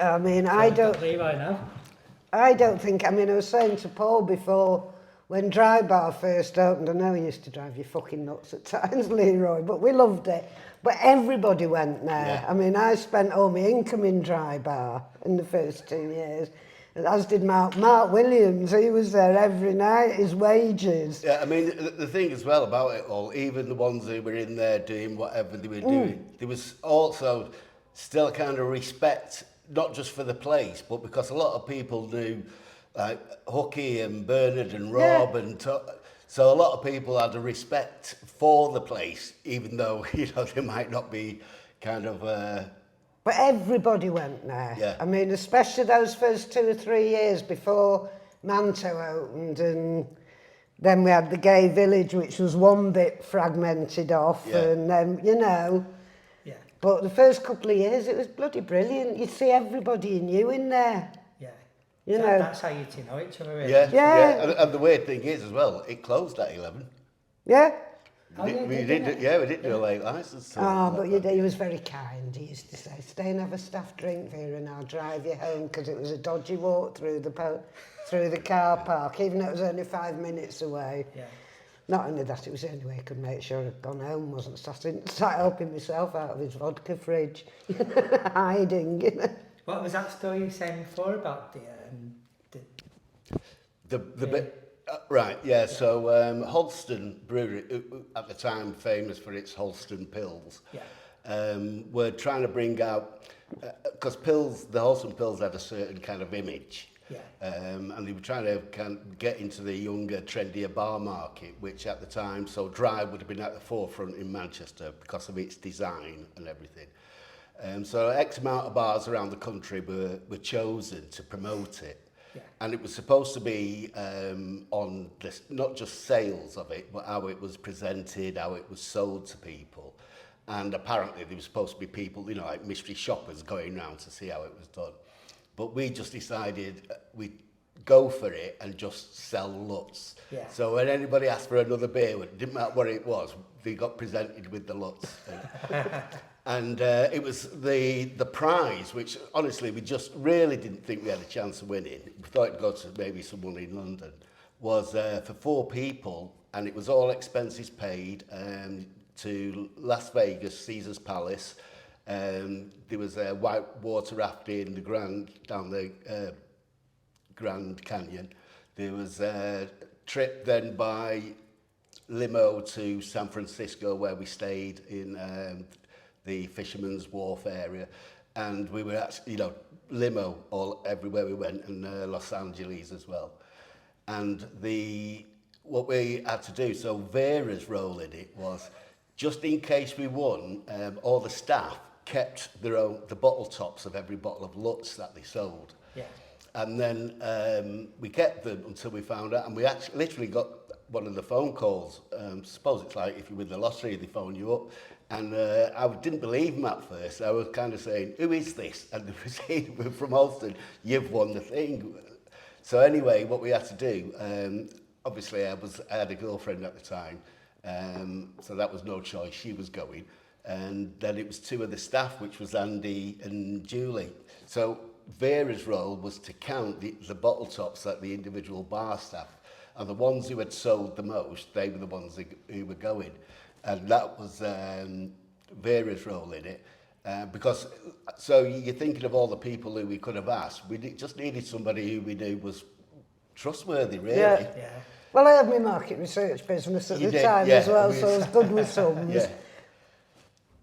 I mean, So I don't Leroy now. I was saying to Paul before, when Dry Bar first opened, I know it used to drive you fucking nuts at times, Leroy, but we loved it. But everybody went there. Yeah. I mean, I spent all my income in Dry Bar in the first 2 years, as did Mark Williams. He was there every night, his wages. Yeah, I mean, the thing as well about it all, even the ones who were in there doing whatever they were doing, there was also still a kind of respect, not just for the place, but because a lot of people knew like Hooky and Bernard and Rob, so a lot of people had a respect for the place, even though, they might not be kind of... But everybody went there. Yeah. I mean, especially those first 2 or 3 years before Manto opened, and then we had the gay village, which was one bit fragmented off, and then, Yeah. But the first couple of years, it was bloody brilliant. You'd see everybody you knew in there. Yeah. You know. That's how you two know each other, really. Yeah. And the weird thing is as well, it closed at 11. Yeah. We didn't do a late licence. But he was very kind. He used to say, stay and have a staff drink, Vera, and I'll drive you home, because it was a dodgy walk through the car park, even though it was only 5 minutes away. Yeah. Not only that, it was the only way I could make sure I'd gone home, wasn't so I didn't start helping myself out of his vodka fridge, hiding, What was that story you were saying before about the bit... right, yeah, so Holston Brewery, at the time famous for its Holston Pills, were trying to bring out, because the Holston Pills had a certain kind of image, and they were trying to kind of get into the younger, trendier bar market, which at the time, so Dry would have been at the forefront in Manchester because of its design and everything. So X amount of bars around the country were chosen to promote it. Yeah. And it was supposed to be on this, not just sales of it, but how it was presented, how it was sold to people. And apparently there was supposed to be people, like mystery shoppers going around to see how it was done. But we just decided we'd go for it and just sell Lutz. Yeah. So when anybody asked for another beer, it didn't matter what it was, they got presented with the Lutz. And it was the prize, which honestly we just really didn't think we had a chance of winning. We thought it'd go to maybe someone in London. Was for 4 people, and it was all expenses paid to Las Vegas, Caesar's Palace. There was a white water rafting down the Grand Canyon. There was a trip then by limo to San Francisco, where we stayed in the Fisherman's Wharf area, and we were actually, limo everywhere we went, and Los Angeles as well. And what we had to do, so Vera's role in it was, just in case we won, all the staff kept the bottle tops of every bottle of Lutz that they sold. Yeah. And then we kept them until we found out, and we actually literally got one of the phone calls. Suppose it's like if you win the lottery, they phone you up. And I didn't believe them at first. I was kind of saying, who is this? And they were saying, we're from Holston, you've won the thing. So anyway, what we had to do, obviously I had a girlfriend at the time, so that was no choice, she was going. And then it was 2 of the staff, which was Andy and Julie. So Vera's role was to count the bottle tops at the individual bar staff. And the ones who had sold the most, they were the ones who were going. And that was Vera's role in it. Because, so you're thinking of all the people who we could have asked. We just needed somebody who we knew was trustworthy, really. Yeah. Well, I had my market research business at the time as well, so I was good with sums. Yeah.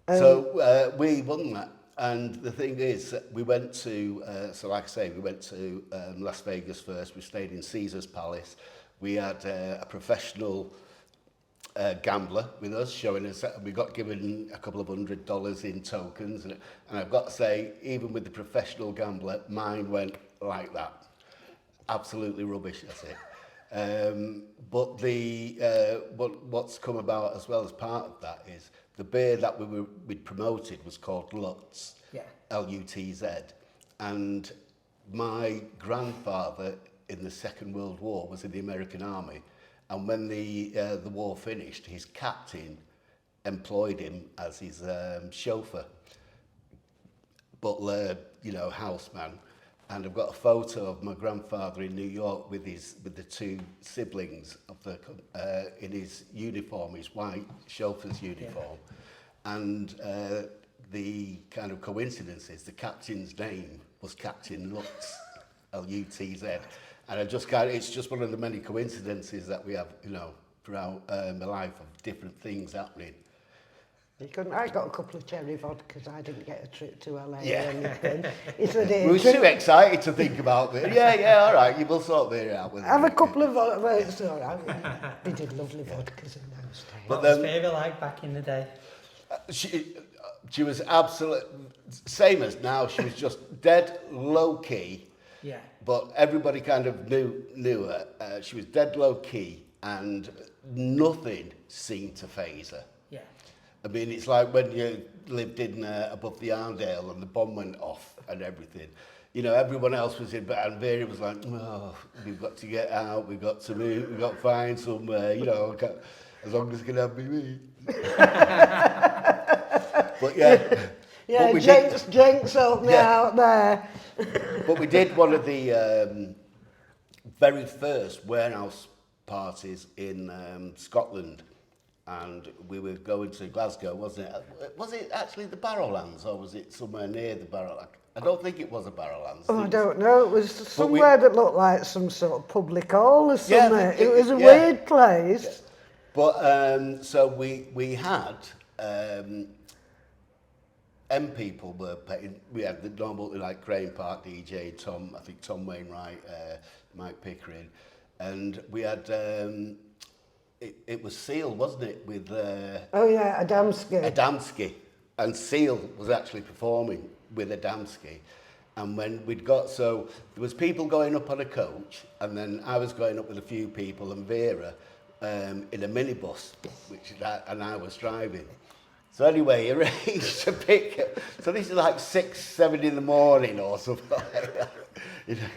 So we won that. And the thing is, we went to, so like I say, we went to Las Vegas first. We stayed in Caesar's Palace. We had a professional gambler with us, showing us that we got given a couple of $100 in tokens. And I've got to say, even with the professional gambler, mine went like that. Absolutely rubbish, that's it. But what's come about as well as part of that is the beer that we'd promoted was called Lutz, L-U-T-Z, and my grandfather in the Second World War was in the American Army, and when the war finished, his captain employed him as his chauffeur. butler, you know, houseman. And I've got a photo of my grandfather in New York with the two siblings of in his uniform, his white chauffeur's uniform. Yeah. And the kind of coincidence is the captain's name was Captain Lutz, L-U-T-Z. And it's just one of the many coincidences that we have, you know, throughout my life of different things happening. I got a couple of cherry vodkas. I didn't get a trip to LA Yeah. or anything. He said, we were too excited to think about it. Yeah, all right, you will sort it out with have a couple of vodkas. Well, it's all right. They did lovely vodkas in those days. What was favourite like back in the day? She was absolute, same as now. She was just dead low key. Yeah. But everybody kind of knew her. She was dead low key, and nothing seemed to faze her. Yeah. I mean, it's like when you lived in above the Arndale and the bomb went off and everything. You know, everyone else was in, but and Vera was like, oh, we've got to get out, we've got to move, we've got to find somewhere, you know, as long as it can have me. But yeah. Yeah, Jenks helped me out there. But we did one of the very first warehouse parties in Scotland. And we were going to Glasgow, wasn't it? Was it actually the Barrowlands, or was it somewhere near the Barrowlands? I don't think it was a Barrowlands. Oh, I don't know. It was somewhere that looked like some sort of public hall or something. Yeah, it was a weird place. Yeah. But so we had M people were paying. We had the normal like Crane Park DJ, Tom Wainwright, Mike Pickering, and we had. It was Seal, wasn't it? With Adamski, and Seal was actually performing with Adamski, and when there was people going up on a coach, and then I was going up with a few people, and Vera in a minibus, and I was driving. So anyway, arranged to pick. So this is like 6, 7 in the morning or something like that. You know.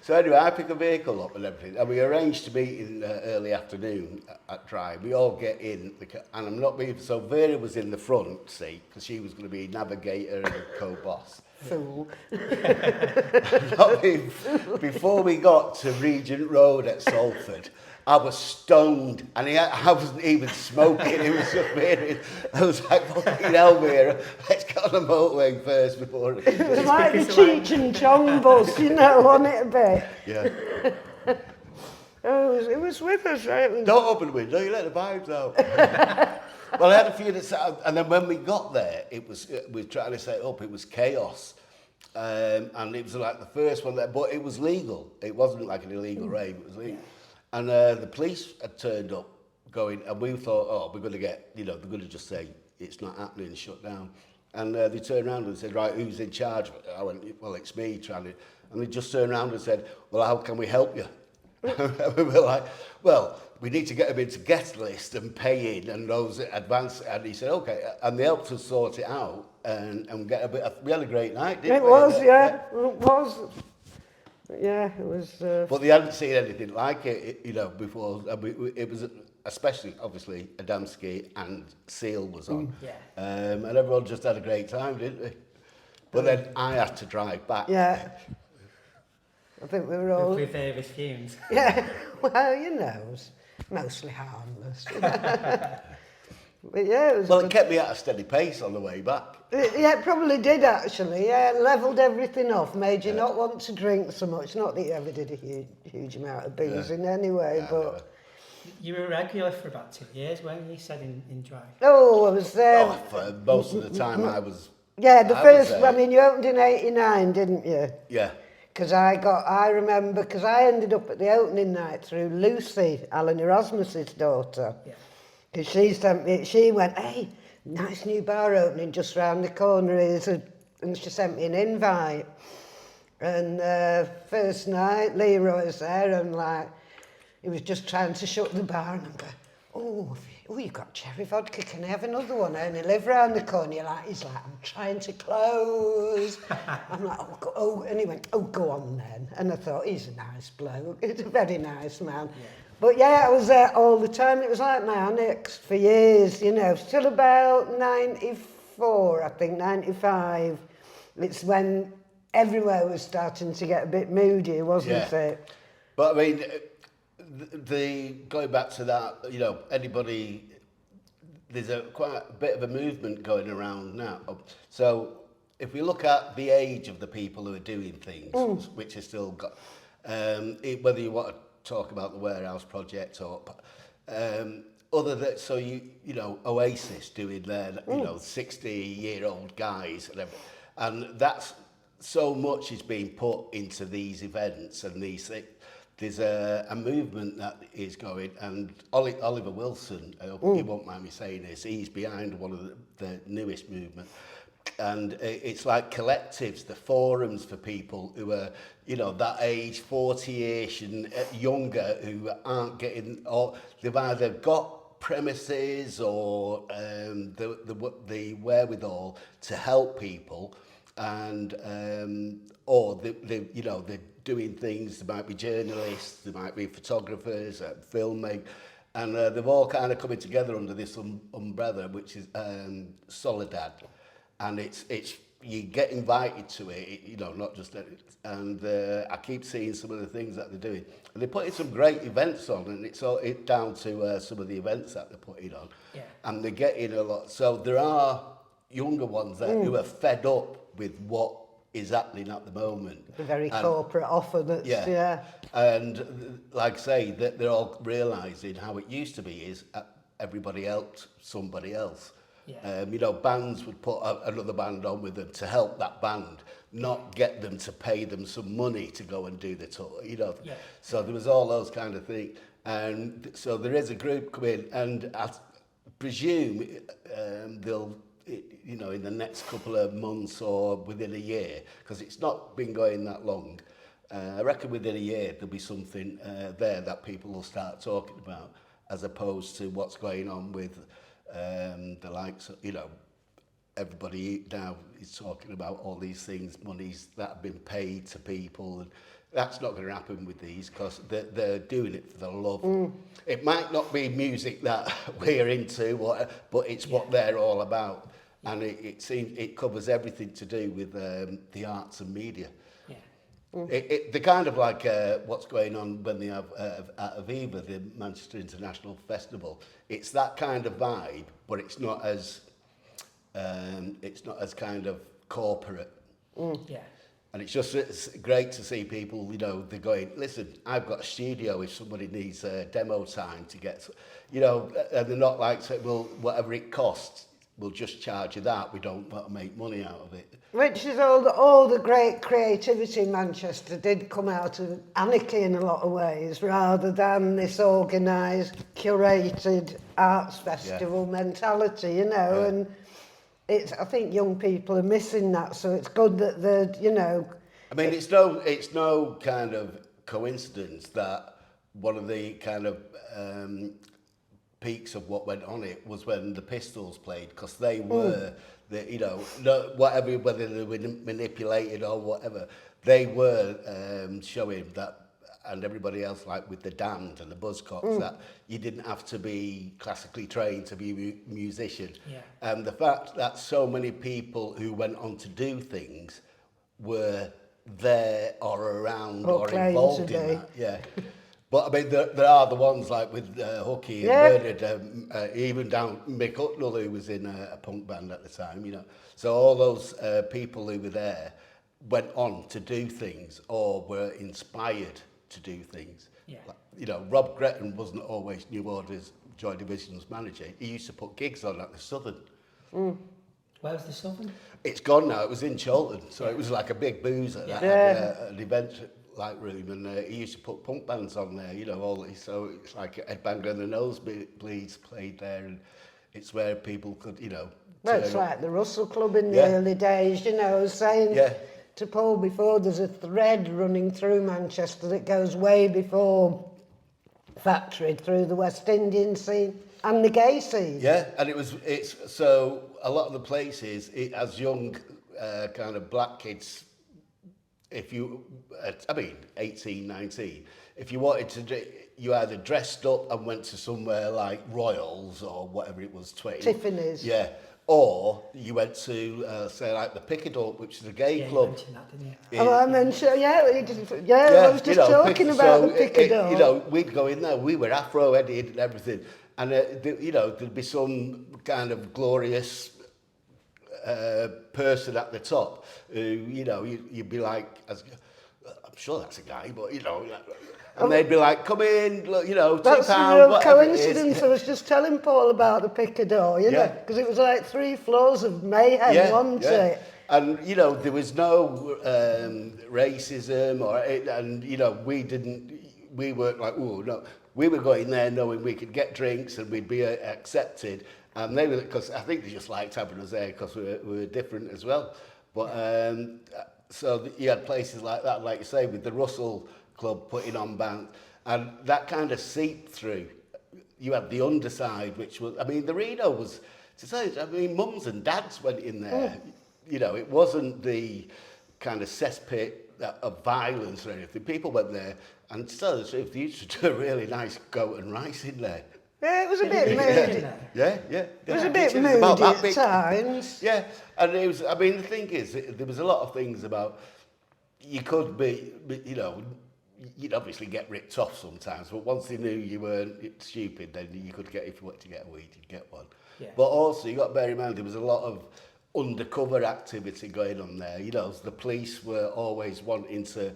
So anyway, I pick a vehicle up and everything, and we arranged to meet in early afternoon at Drive. We all get in, and I'm not being. So Vera was in the front seat because she was going to be navigator and co-boss. Fool. Before we got to Regent Road at Salford, I was stoned, and I wasn't even smoking. It was just Vera. I was like, fucking hell, Vera, let's get on the motorway first before... It was like the Cheech and Chong bus, you know, on it a bit. Yeah. Oh, it was with us, right? Don't open the window, you let the vibes out. Well, I had a few that sat, and then when we got there, we were trying to set it up, it was chaos. And it was like the first one there, but it was legal. It wasn't like an illegal rave, it was legal. And the police had turned up going, and we thought, oh, we're going to get, you know, they're going to just say, it's not happening, and shut down. And they turned around and said, right, who's in charge? I went, well, it's me trying to, and they just turned around and said, well, how can we help you? And we were like, well, we need to get them into guest list and pay in and those advance. And he said, okay. And they helped us sort it out and get a bit we had a great night, didn't we? It was, yeah. It was. Yeah, it was... But they hadn't seen anything like it, you know, before. It was, especially, obviously, Adamski and Seal was on. Yeah. And everyone just had a great time, didn't they? But then I had to drive back. Yeah. I think we were all... With various fumes. Yeah, well, you know, it was mostly harmless. But yeah, it was... Well, it kept me at a steady pace on the way back. Yeah, it probably did actually, yeah. Levelled everything off, made you not want to drink so much. Not that you ever did a huge amount of boozing anyway, but... Never. You were regular for about 2 years, weren't you? You said in Drive. Oh, I was there... Oh, for most of the time I was... Yeah, the first... I mean, you opened in 89, didn't you? Yeah. Because I remember, because I ended up at the opening night through Lucy, Alan Erasmus's daughter. Yeah. Because she sent me, she went, hey, nice new bar opening just round the corner, and she sent me an invite. And first night, Leroy was there, and like, he was just trying to shut the bar, and I'm going, oh, you've got cherry vodka, can I have another one? And he lived round the corner, he's like, I'm trying to close. I'm like, oh, and he went, oh, go on then. And I thought, he's a nice bloke, he's a very nice man. Yeah. But yeah, I was there all the time. It was like my annex for years, you know, till about 94, I think, 95. It's when everywhere was starting to get a bit moody, wasn't it? But I mean, the going back to that, you know, anybody, there's quite a bit of a movement going around now. So if we look at the age of the people who are doing things, which are still got, whether you want to talk about the warehouse project or other than, so you know, Oasis doing their, you know, 60-year-old guys and everything, and that's so much is being put into these events and these things. There's a movement that is going, and Oliver Wilson, he won't mind me saying this, he's behind one of the newest movement. And it's like collectives, the forums for people who are, you know, that age, 40-ish and younger, who aren't getting, or they've either got premises or the wherewithal to help people, and or they you know, they're doing things. There might be journalists, there might be photographers, filming, and they've all kind of coming together under this umbrella, which is Soledad. And it's you get invited to it, you know, not just, and I keep seeing some of the things that they're doing, and they're putting some great events on, and it's down to some of the events that they're putting on, and they're getting a lot. So there are younger ones that who are fed up with what is happening at the moment. The very corporate offer that's, and like I say, that they're all realising how it used to be is everybody helped somebody else. You know, bands would put another band on with them to help that band, not get them to pay them some money to go and do the tour, you know. So there was all those kind of things. And so there is a group coming, and I presume they'll, you know, in the next couple of months or within a year, because it's not been going that long, I reckon within a year there'll be something there that people will start talking about, as opposed to what's going on with the likes of, you know, everybody now is talking about all these things, monies that have been paid to people, and that's not going to happen with these, because they're doing it for the love. It might not be music that we're into, but it's what they're all about, and it seems it covers everything to do with the arts and media. They're kind of like what's going on when they have at Aviva, the Manchester International Festival. It's that kind of vibe, but it's not as kind of corporate. And it's great to see people, you know, they're going, listen, I've got a studio if somebody needs demo time to get, you know, and they're not like, well, whatever it costs, we'll just charge you that. We don't want to make money out of it. Which is all the great creativity in Manchester did come out of anarchy in a lot of ways, rather than this organised, curated arts festival mentality, you know. And I think young people are missing that, so it's good that they're, you know. I mean, it's no kind of coincidence that one of the kind of peaks of what went on it was when the Pistols played, because they were you know, whatever, whether they were manipulated or whatever, they were showing that, and everybody else, like with the Damned and the Buzzcocks, that you didn't have to be classically trained to be a musician. And the fact that so many people who went on to do things were there or around or involved in that. But I mean, there are the ones like with Hooky and Bernard, even down Mick Hucknall, who was in a punk band at the time, you know. So all those people who were there went on to do things or were inspired to do things. Like, you know, Rob Gretton wasn't always New Order's Joy Division's manager. He used to put gigs on at the Southern. Where's the Southern? It's gone now. It was in Cholton, so it was like a big boozer that had an event like room, and he used to put punk bands on there, you know, so it's like Headbanger and the Nosebleeds played there, and it's where people could, you know. Well, it's like the Russell Club in the early days, you know, saying to Paul before, there's a thread running through Manchester that goes way before Factory, through the West Indian scene and the gay scene. And it's so a lot of the places, as young kind of black kids, if you, I mean, 18, 19, if you wanted to, you either dressed up and went to somewhere like Royals or whatever it was, Tiffany's. or you went to, say, like the Picador, which is a gay Yeah, you club. mentioned that, didn't you? Oh, I mentioned, I was just talking about the Picador. You know, we'd go in there, we were afro-headed and everything, and, you know, there'd be some kind of glorious person at the top who, you know, you'd be like, I'm sure that's a guy, but, you know, and they'd be like, come in, look, you know, £2, That's a real whatever it coincidence. is. I was just telling Paul about the Picador, you know, because it was like 3 floors of mayhem, wasn't it? And, you know, there was no racism and, you know, we weren't like, oh, no. We were going there knowing we could get drinks and we'd be accepted. And they were, because I think they just liked having us there because we were different as well. But, so you had places like that, like you say, with the Russell Club putting on bands, and that kind of seeped through. You had the underside, which was, I mean, the Reno was, to say, I mean, mums and dads went in there. You know, it wasn't the kind of cesspit of violence or anything. People went there, and to tell the truth, they used to do a really nice goat and rice in there. Yeah, it was a bit moody. Yeah. It was a bit It was moody about that at big. times. Yeah, and it was, I mean, the thing is, there was a lot of things about, you could be, you know, you'd obviously get ripped off sometimes, but once they knew you weren't stupid, then you could get, if you wanted to get a weed, you'd get one. Yeah. But also, you got to bear in mind, there was a lot of undercover activity going on there. You know, the police were always wanting to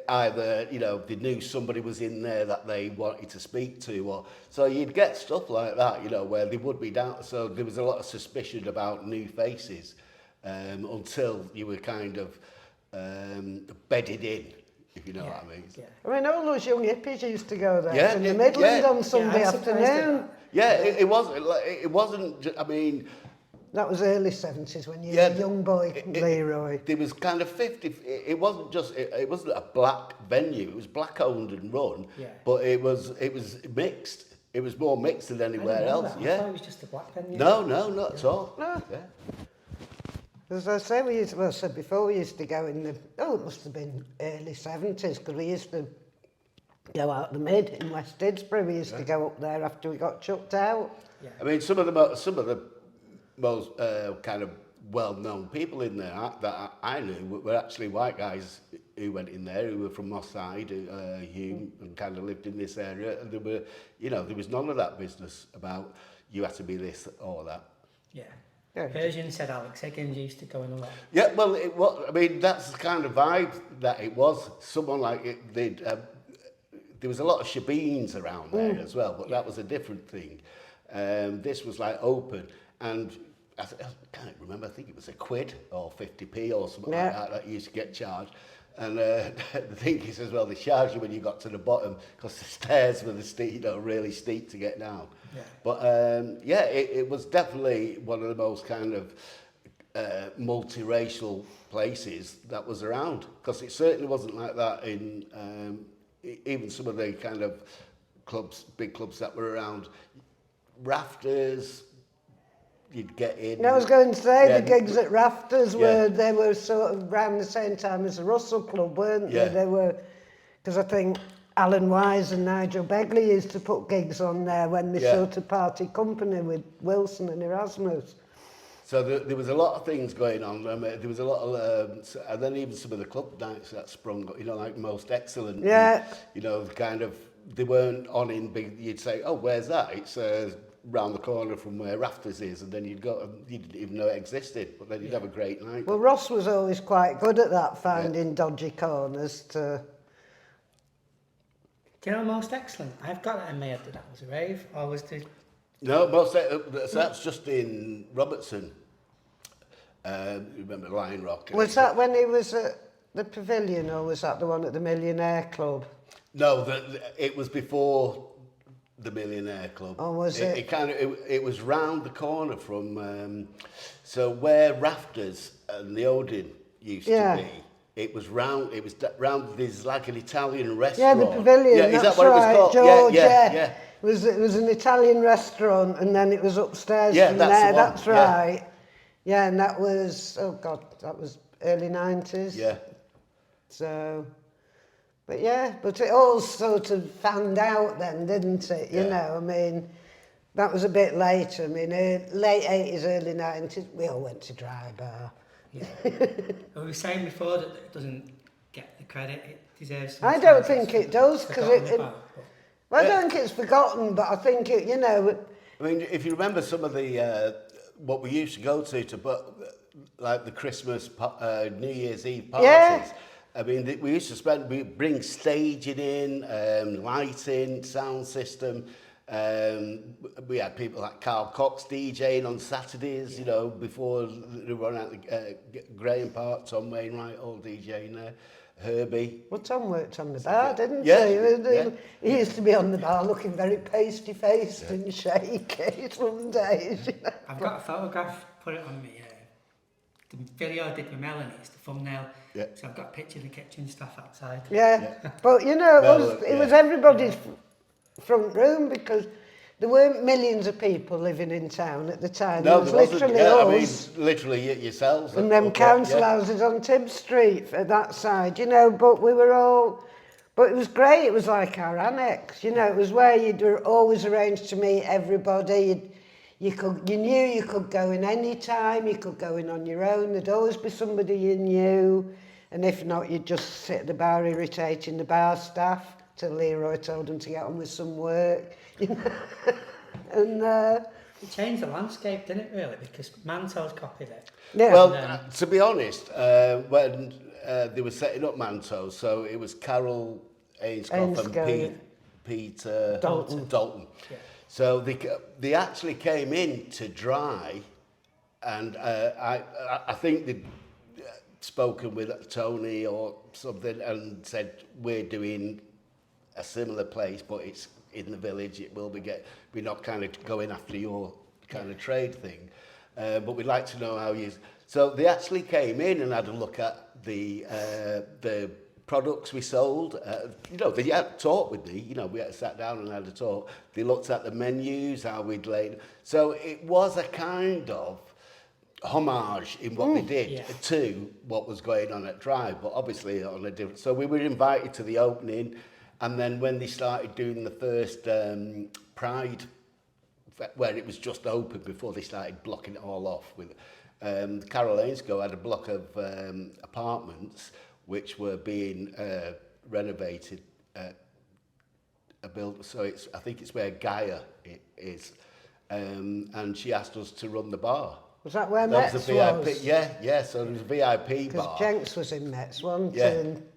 either, you know, they knew somebody was in there that they wanted to speak to, or so you'd get stuff like that, you know, where they would be down. So there was a lot of suspicion about new faces until you were kind of bedded in, if you know what I mean. Yeah. I mean, all those young hippies used to go there Yeah, from the yeah, Midland yeah. on Sunday I'm surprised at afternoon. that. Yeah, it wasn't. It wasn't. I mean, That was early 70s when you yeah, were a young boy, Leroy. There was kind of 50. It wasn't just. It wasn't a black venue. It was black owned and run. Yeah. But it was mixed. It was more mixed than I anywhere didn't know else. that. I Yeah. thought it was just a black venue. No, not at all. No. Yeah. As I say, I said before, we used to go in the, it must have been early 70s, because we used to go out the mid in West Didsbury. We used to go up there after we got chucked out. Yeah. I mean, some of the most kind of well-known people in there that I knew were actually white guys who went in there, who were from Moss Side, Hume, and kind of lived in this area. And there were, you know, there was none of that business about you had to be this or that. Yeah. Yeah. Persian said Alex Higgins used to go in a lot. Yeah, well, it was. I mean, that's the kind of vibe that it was. Someone like it, there was a lot of shebeens around there as well, but that was a different thing. This was like open, and I can't remember. I think it was £1 or 50p or something like that you used to get charged. And the thing is as well, they charged you when you got to the bottom because the stairs were really steep to get down. Yeah. But it was definitely one of the most kind of multiracial places that was around, because it certainly wasn't like that in even some of the kind of big clubs that were around. Rafters, you'd get in. I was going to say, Yeah, the gigs at Rafters yeah. they were sort of around the same time as the Russell Club, weren't Yeah. they? They were, because I think Alan Wise and Nigel Begley used to put gigs on there when they sort of party company with Wilson and Erasmus. So there was a lot of things going on. There was a lot of, and then even some of the club nights that sprung up, you know, like Most Excellent. Yeah. And, you know, kind of, they weren't on in big, you'd say, oh, where's that? It's round the corner from where Rafters is, and then you'd go, and you didn't even know it existed, but then you'd have a great night. Well, Ross was always quite good at that, finding dodgy corners to... Do you know Most Excellent? I've got that in my head that was a rave, or was the... No, that's just in Robertson. Remember Lion Rock? Was that when he was at the Pavilion, or was that the one at the Millionaire Club? No, it was before the Millionaire Club. Oh, was it? It was round the corner from, so where Rafters and the Odin used to be. It was round. It was round. There's like an Italian Yeah, restaurant. the Pavilion. Yeah, is that's that what right, it was called? George, yeah. It was an Italian restaurant, and then it was upstairs Yeah, from that's there. the one, That's right. Yeah, and that was, oh God, that was early 90s. Yeah. So, but it all sort of fanned out then, didn't it? You know, I mean, That was a bit later. I mean, late 80s, early 90s, we all went to Dry Bar. Yeah. We were saying before that it doesn't get the credit it deserves. I don't think it does, because well, I Yeah. don't think it's forgotten, but I think it, you know... I mean, if you remember some of the what we used to go to like the Christmas, New Year's Eve parties. Yeah. I mean, we used to bring staging in, lighting, sound system. We had people like Carl Cox DJing on Saturdays, you know, before they run out the Graham Park, Tom Wainwright, all DJing there. Herbie. Well, Tom worked on the bar, didn't Yeah, he? yeah. He used to be on the bar looking very pasty-faced and shaky some days. You know? I've got a photograph, put it on me. The video I did with Melanie, it's the thumbnail. Yeah. So I've got a picture of the kitchen staff outside. Yeah, but you know, it was everybody's front room, because there weren't millions of people living in town at the time. No, there there was wasn't. literally Yeah, I us. mean, literally yourselves. And them council houses on Tibb Street at that side, you know, but we were all... But it was great, it was like our annex, you know, it was where you'd always arrange to meet everybody. You knew you could go in any time, you could go in on your own, there'd always be somebody you knew, and if not, you'd just sit at the bar irritating the bar staff till Leroy told them to get on with some work, you know. And It changed the landscape, didn't it, really? Because Manto's copied it. yeah. Well, to be honest, when they were setting up Manto's, so it was Carol Ainscough and Peter Dalton. Yeah. So they actually came in to Dry, and I think they'd spoken with Tony or something and said, we're doing a similar place, but it's in the village. It will be we're not kind of going after your kind of trade thing, but we'd like to know how you. So they actually came in and had a look at the products we sold. You know, they had talked with me. You know, we had sat down and had a talk. They looked at the menus, how we'd laid. So it was a kind of homage in what they did to what was going on at Drive, but obviously on a different. So we were invited to the opening, and then when they started doing the first Pride, where it was just open before they started blocking it all off with. Carol Ainscough had a block of apartments which were being renovated, built. So I think it's where Gaia is, and she asked us to run the bar. Was that where That Metz was a VIP. was? Yeah. So there was a VIP bar. Because Jenks was in Metz, wasn't he? Yeah,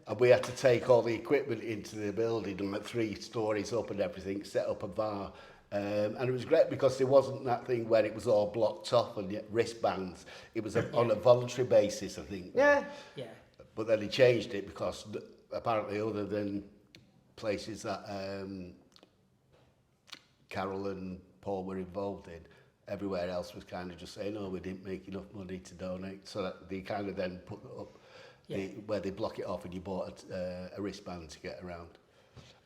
and we had to take all the equipment into the building and like 3 stories up and everything, set up a bar. And it was great because there wasn't that thing where it was all blocked off and yet wristbands. It was on a voluntary basis, I think. Yeah. Yeah. But then he changed it because apparently other than places that Carol and Paul were involved in, everywhere else was kind of just saying, oh, we didn't make enough money to donate. So that they kind of then put up where they block it off and you bought a wristband to get around.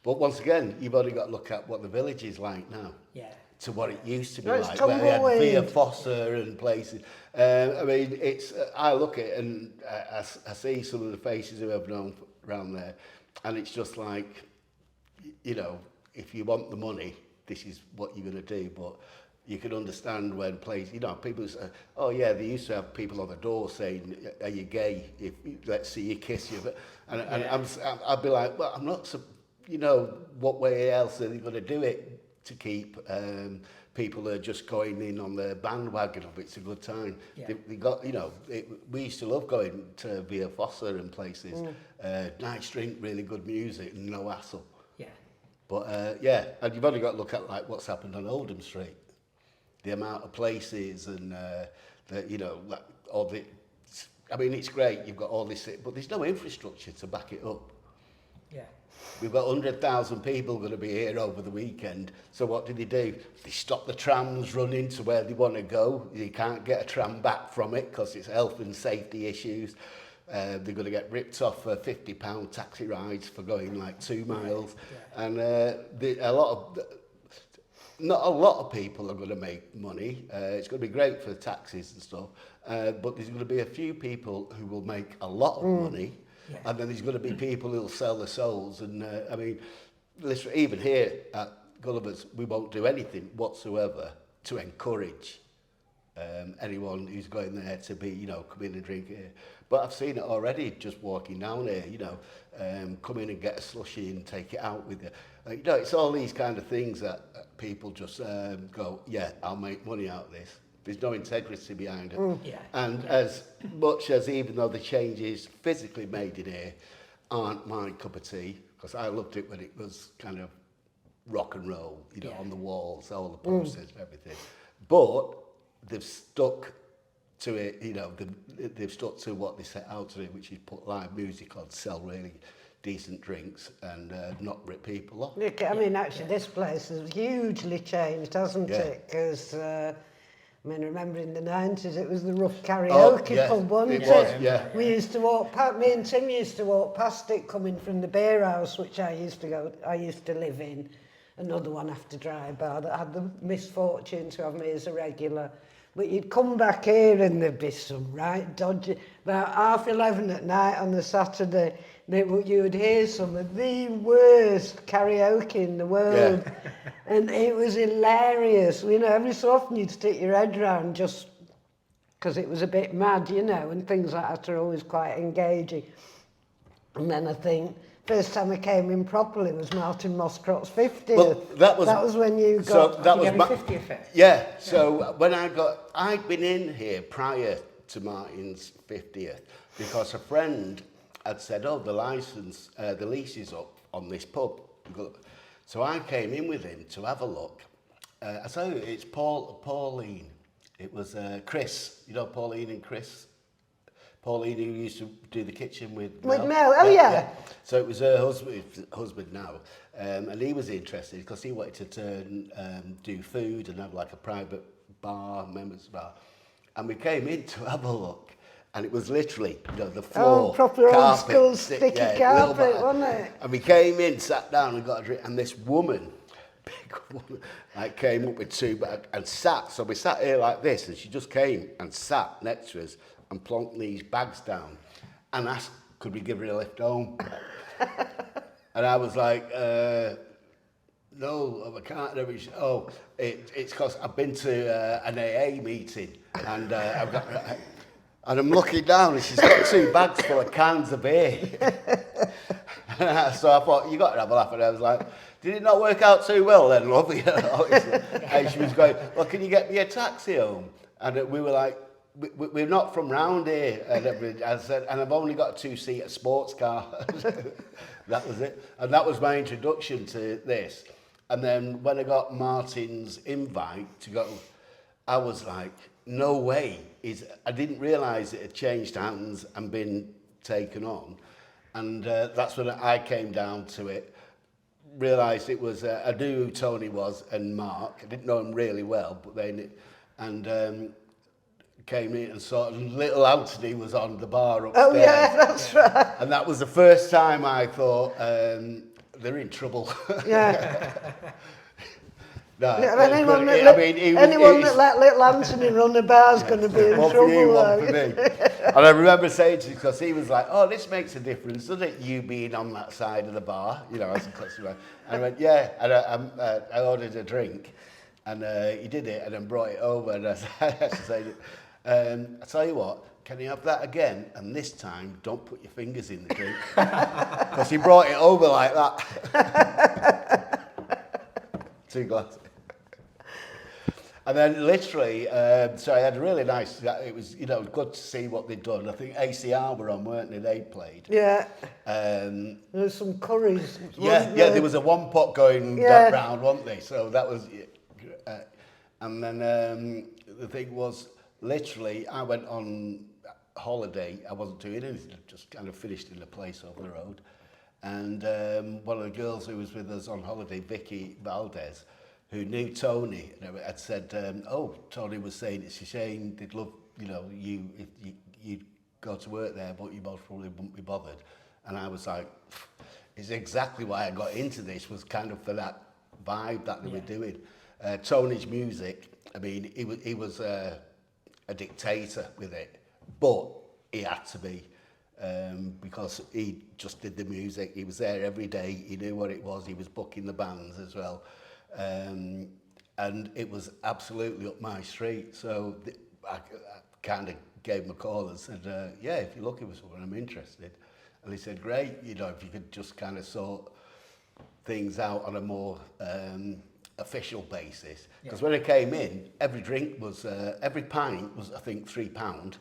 But once again, you've only got to look at what the village is like now. Yeah. To what it used to be No, it's like, where they had tumbleweed. Via Fossa and places. I mean, it's. I look at it and I see some of the faces who I've known around there, and it's just like, you know, if you want the money, this is what you're going to do. But you can understand when places, you know, people say, oh yeah, they used to have people on the door saying, are you gay? If let's see you kiss you. And I'd be like, well, I'm not. You know, what way else are they going to do it to keep people that are just going in on the bandwagon of it's a good time? Yeah. They got, you know, we used to love going to Via Fossa and places. Nice drink, really good music, and no hassle. Yeah. But yeah, and you've only got to look at like what's happened on Oldham Street, the amount of places and the, you know, like all the. I mean, it's great. You've got all this, but there's no infrastructure to back it up. Yeah. We've got 100,000 people going to be here over the weekend. So what do? They stop the trams running to where they want to go. You can't get a tram back from it because it's health and safety issues. They're going to get ripped off for £50 taxi rides for going like 2 miles. Yeah. And not a lot of people are going to make money. It's going to be great for the taxis and stuff. But there's going to be a few people who will make a lot of money. Yeah. And then there's going to be people who'll sell their souls. And I mean, literally, even here at Gullivers, we won't do anything whatsoever to encourage anyone who's going there to be, you know, come in and drink here. But I've seen it already, just walking down here, you know, come in and get a slushie and take it out with you. You know, it's all these kind of things that people just go, yeah, I'll make money out of this. There's no integrity behind it. Yeah. And as much as, even though the changes physically made in here aren't my cup of tea, because I loved it when it was kind of rock and roll, you know, on the walls, all the posters and everything. But they've stuck to it, you know, they've stuck to what they set out to do, which is put live music on, sell really decent drinks and not rip people off. Look, I mean, actually, this place has hugely changed, hasn't it? Because, I mean, remember in the 90s, it was the rough karaoke pub, wasn't it? Was, yeah. We used to walk past, me and Tim used to walk past it coming from the beer house, which I used to live in, another one after Dry Bar that had the misfortune to have me as a regular. But you'd come back here and there'd be some right dodgy, about 11:30 at night on the Saturday, you would hear some of the worst karaoke in the world. Yeah. And it was hilarious. You know, every so often you'd stick your head round just because it was a bit mad, you know, and things like that are always quite engaging. And then I think first time I came in properly was Martin Moscrott's 50th. Well, that was when you got... So that was my 50th. Yeah, so when I'd been in here prior to Martin's 50th because a friend had said, oh, the lease is up on this pub. So I came in with him to have a look. I tell you, it's Pauline. It was Chris, you know Pauline and Chris? Pauline, who used to do the kitchen with Mel. With Mel, oh yeah. So it was her husband now, and he was interested because he wanted to do food and have like a private bar, members bar. And we came in to have a look, and it was literally, you know, the floor, proper carpet, old school sticky carpet, wasn't it? And we came in, sat down and got a drink, and this woman, big woman, like came up with two bags and sat. So we sat here like this, and she just came and sat next to us and plonked these bags down and asked, could we give her a lift home? And I was like, no, I can't. It's because I've been to an AA meeting and and I'm looking down and she's got two bags full of cans of beer. So I thought, you got to have a laugh. And I was like, did it not work out too well then, love? You know, and she was going, well, can you get me a taxi home? And we were like, we're not from round here. And I said, and I've only got a two-seater sports car. That was it. And that was my introduction to this. And then when I got Martin's invite to go, I was like, no way. I didn't realise it had changed hands and been taken on. And that's when I came down to it. Realised it was, I knew who Tony was and Mark. I didn't know him really well, but then, came in and saw little Anthony was on the bar upstairs. Oh yeah, that's right. And that was the first time I thought, they're in trouble. Yeah. No, anyone that let little Anthony run the bar's going to be in trouble. For you, one for me. And I remember saying to him, because he was like, oh, this makes a difference, doesn't it, you being on that side of the bar, you know, as a customer. And I went, yeah, and I ordered a drink, and he did it, and then brought it over, and I said, I tell you what, can you have that again? And this time, don't put your fingers in the drink. Because he brought it over like that. 2 glasses. And then literally, so I had a really nice, it was, you know, good to see what they'd done. I think ACR were on, weren't they? They played. Yeah. There was some curries. Yeah, there was a one pot going round, wasn't they? So that was, and then the thing was, literally, I went on holiday. I wasn't doing anything, just kind of finished in a place over the road. And one of the girls who was with us on holiday, Vicky Valdez, who knew Tony, had said, oh, Tony was saying it's a shame they'd love, you know, you if you'd go to work there, but you most probably wouldn't be bothered. And I was like, it's exactly why I got into this, was kind of for that vibe that they were doing. Tony's music, I mean, he was a dictator with it, but he had to be, because he just did the music. He was there every day. He knew what it was. He was booking the bands as well. And it was absolutely up my street. So I kind of gave him a call and said, yeah, if you're looking for someone, I'm interested. And he said, great, you know, if you could just kind of sort things out on a more official basis. Because when I came in, every drink was, every pint was, I think, £3.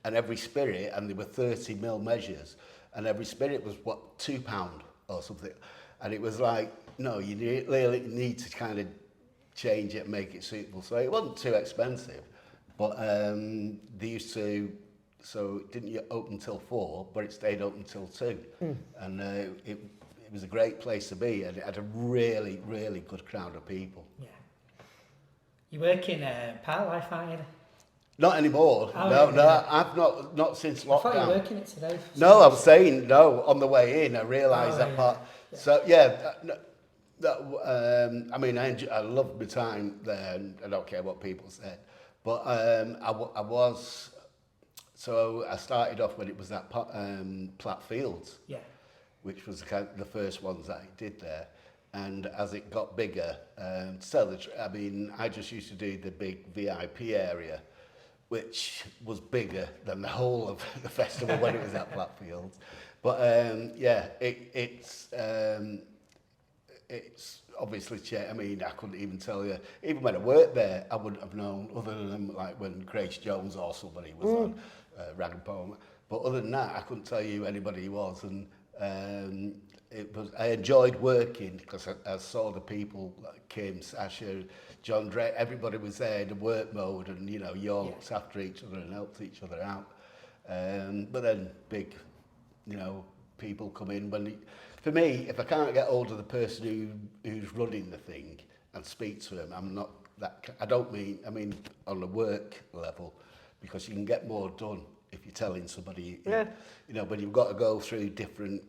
And every spirit, and there were 30ml measures, and every spirit was, what, £2 or something. And it was like, no, you really need to kind of change it and make it suitable. So it wasn't too expensive, but they used to, so it didn't open till 4, but it stayed open till 2. And it was a great place to be, and it had a really, really good crowd of people. Yeah. You work in Park Life, aren't you? Not anymore. Oh, No, yeah. no, I've not since lockdown. I thought you were working it today. No, I was saying no on the way in. I realised that part. Yeah. So yeah, I mean, I loved my time there, and I don't care what people said. But I was. So I started off when it was that Platt Fields, which was the first ones that I did there. And as it got bigger, I mean, I just used to do the big VIP area, which was bigger than the whole of the festival when it was at Platt Fields. But yeah, it's obviously changed. I mean, I couldn't even tell you. Even when I worked there, I wouldn't have known, other than like when Grace Jones or somebody was on Rag and Bone. But other than that, I couldn't tell you who anybody was. And it was. I enjoyed working because I saw the people like Kim, Sasha, John Drake. Everybody was there in the work mode, and you know, you all looked after each other and helped each other out. But then big, you know, people come in for me, if I can't get hold of the person who's running the thing and speak to him, I'm not that. I mean on the work level, because you can get more done if you're telling somebody. You know, when you've got to go through different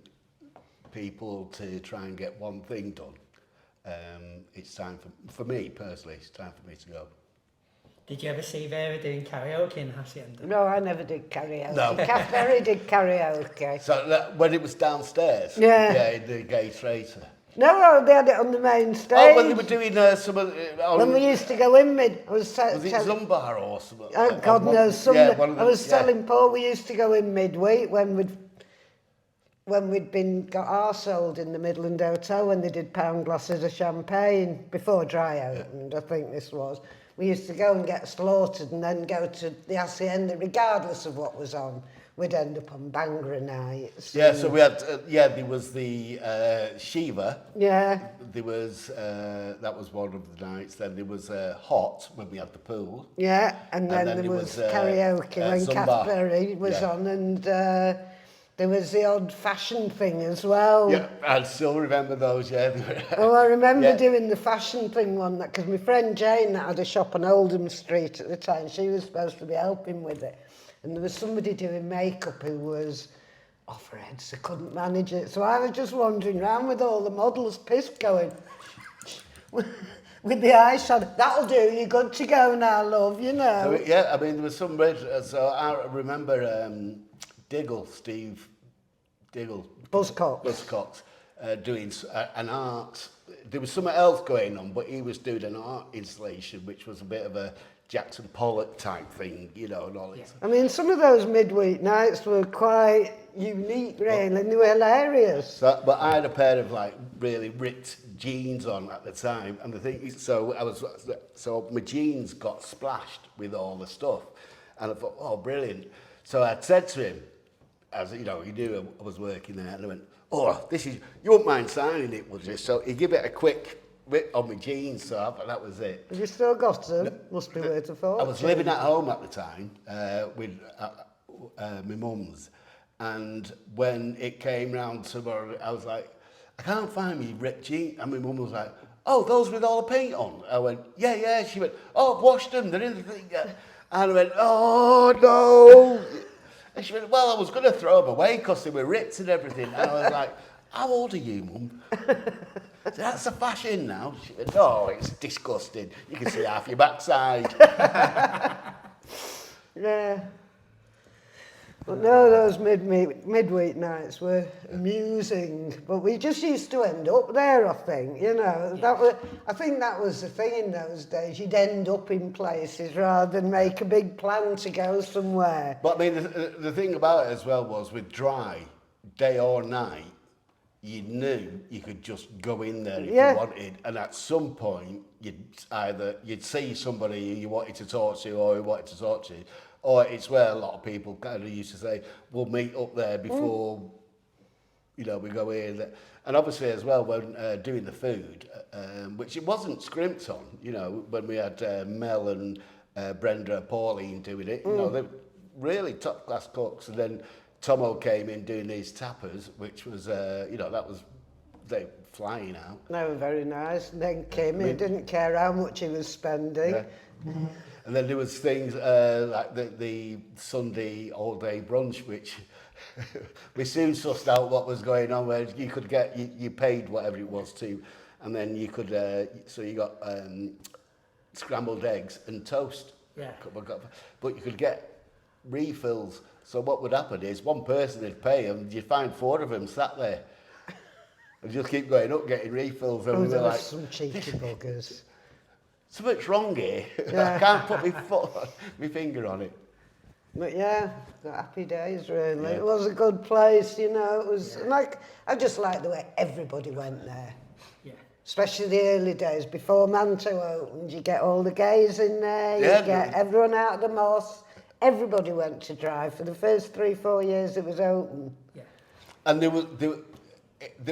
people to try and get one thing done. It's time for me personally. It's time for me to go. Did you ever see Vera doing karaoke in Hacienda? No, I never did karaoke. No. Kath Berry did karaoke. So when it was downstairs, in the gay tracer. No, they had it on the main stage. Oh, when they were doing some of when we used to go in mid, was it Zumbar or something? Oh God knows. I was telling Paul we used to go in midweek when we'd got arseholed in the Midland Hotel when they did pound glasses of champagne before Dry opened. I think this was. We used to go and get slaughtered and then go to the Hacienda, regardless of what was on. We'd end up on Bhangra nights. Yeah, so we had, there was the Shiva. Yeah. There was, that was one of the nights. Then there was Hot, when we had the pool. Yeah, and then there was karaoke when Zumba. Kath Berry was on, and there was the odd fashion thing as well. Yeah, I still remember those, yeah. Oh, I remember doing the fashion thing one, because my friend Jane that had a shop on Oldham Street at the time, she was supposed to be helping with it. And there was somebody doing makeup who was off her head, so couldn't manage it. So I was just wandering around with all the models pissed going, with the eyeshadow. That'll do, you're good to go now, love, you know. Yeah, I mean, there was some red, so I remember Steve Diggle. Buzzcocks, doing an art. There was something else going on, but he was doing an art installation, which was a bit of a Jackson Pollock type thing, you know, and all this. I mean, some of those midweek nights were quite unique, really, and they were hilarious. So, but I had a pair of like really ripped jeans on at the time, and the thing is, so my jeans got splashed with all the stuff, and I thought, oh, brilliant. So I said to him, as you know, he knew I was working there, and I went, oh, you won't mind signing it, would you? So he gave it a quick whip on my jeans, so that was it. Have you still got them? No, must be worth a fortune. I was living at home at the time with my mum's, and when it came round tomorrow, I was like, I can't find me ripped jeans, and my mum was like, oh, those with all the paint on? I went, yeah. She went, oh, I've washed them, they're in the thing. And I went, oh, no. And she went, well, I was going to throw them away because they were ripped and everything. And I was like, how old are you, Mum? That's the fashion now. She went, oh, it's disgusting. You can see half your backside. Yeah. But no, those midweek nights were amusing. But we just used to end up there, I think, you know. I think that was the thing in those days. You'd end up in places rather than make a big plan to go somewhere. But I mean, the thing about it as well was with dry, day or night, you knew you could just go in there if you wanted, and at some point you'd see somebody you wanted to talk to or who wanted to talk to, or it's where a lot of people kind of used to say, we'll meet up there before you know, we go in. And obviously as well, when doing the food, which it wasn't scrimped on, you know, when we had Mel and Brenda and Pauline doing it, you know, they're really top class cooks. And then Tomo came in doing these tappers, which was, you know, that was, they flying out. They were very nice. And then Kim, he didn't care how much he was spending. Yeah. And then there was things like the Sunday all-day brunch, which we soon sussed out what was going on, where you could get, you paid whatever it was to, and then you could, so you got scrambled eggs and toast. Yeah. But you could get refills. So what would happen is one person would pay and you'd find 4 of them sat there and just keep going up getting refills. And we were like, some cheeky buggers. Something's wrong here. Yeah. I can't put my finger on it. But yeah, the happy days really. Yeah. It was a good place, you know. It was like, I just liked the way everybody went there. Yeah. Especially the early days before Manto opened. You get all the gays in there. You get everyone out of the moss. Everybody went to drive for the first 3-4 years it was open. Yeah. And there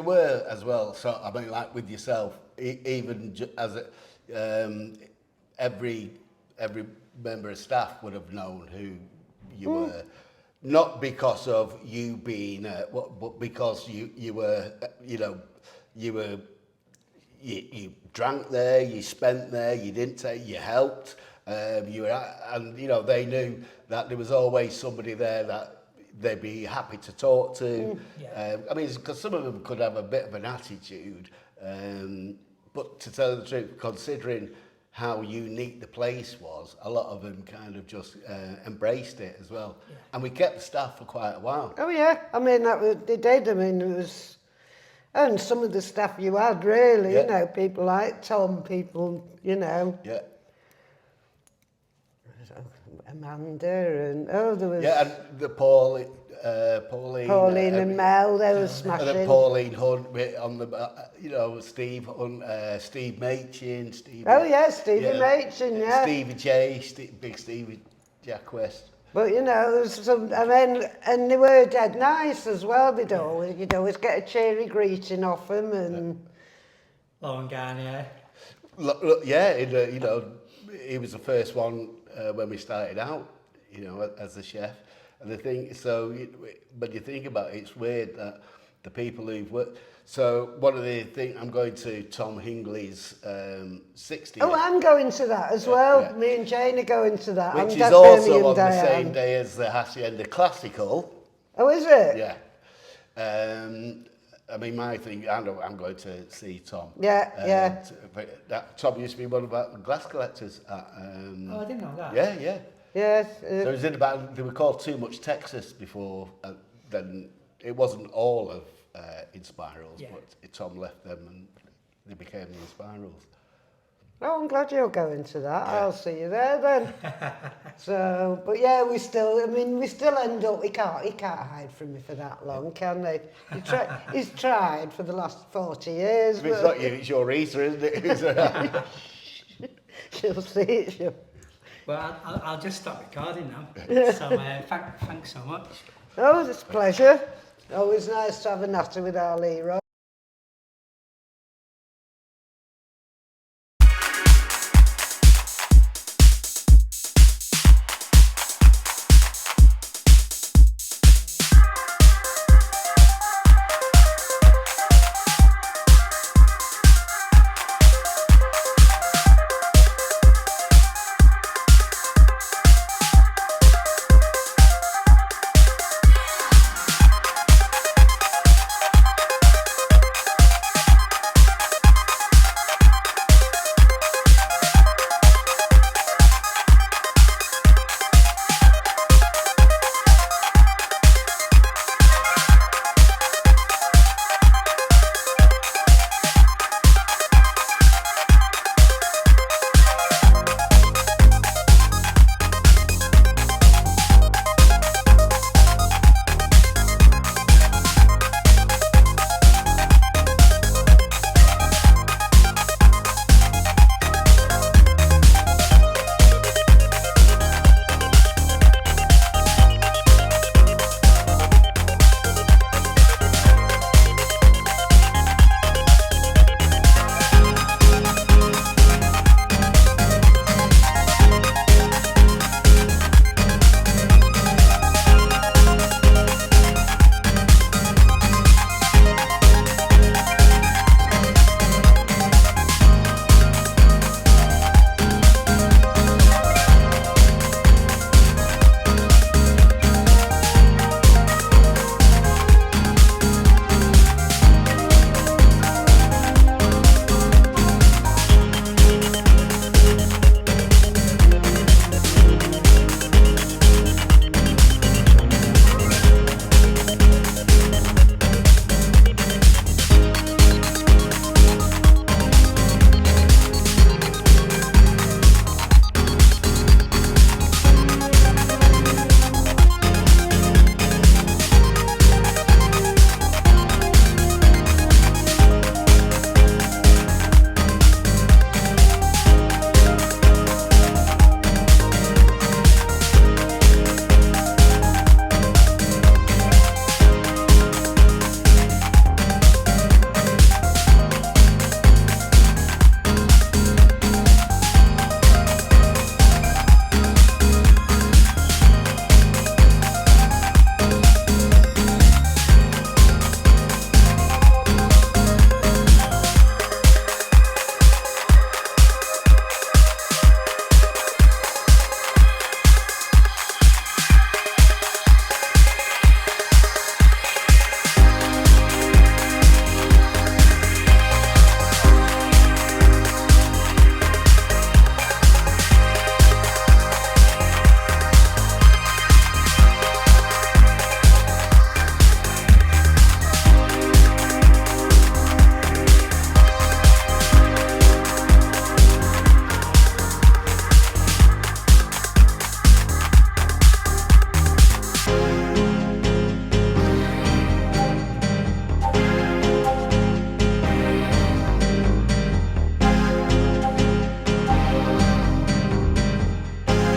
were as well. So I mean, like with yourself, even as every member of staff would have known who you were, not because of you being, but because you were, you know, you drank there, you spent there, you didn't take, you helped, you were, and you know they knew that there was always somebody there that they'd be happy to talk to. I mean, because some of them could have a bit of an attitude, but to tell the truth, considering how unique the place was, a lot of them kind of just embraced it as well. Yeah. And we kept the staff for quite a while. Oh yeah, I mean, they did. I mean, it was, and some of the staff you had really, you know, people like Tom, people, you know. Yeah. Amanda and, there was... Yeah, and the Pauline... and Mel, they were smashing. And then Pauline Hunt on the, you know, Steve Hunt, Steve Machin, Steve... Oh yeah, Stevie Machin, yeah. Stevie J, big Stevie Jack West. But you know, there was some, I mean, and they were dead nice as well. You'd always get a cheery greeting off them, and... Lauren Garnier. Look, yeah, you know, he was the first one when we started out, you know, as the chef. And the thing, so, when you think about it, it's weird that the people who've worked... So, one of the things, I'm going to Tom Hingley's 60th. Oh, I'm going to that as well. Yeah. Me and Jane are going to that. Which is also on the same day as the Hacienda Classical. Oh, is it? Yeah. I mean, my thing, I know I'm going to see Tom. Yeah. Tom used to be one of our glass collectors at... I didn't know that. Yeah. Yes. So it was in about, they were called Too Much Texas before, then it wasn't all of Inspirals, but Tom left them and they became the Inspirals. Oh, I'm glad you're going to that. Yeah. I'll see you there then. So, but yeah, we still end up, he can't hide from me for that long, can he? He's tried for the last 40 years. If it's not you, it's your Rita, isn't it? She'll see it, Well, I'll just stop recording now. So thanks so much. Oh, it's a pleasure. Always nice to have a natter with our Leroy.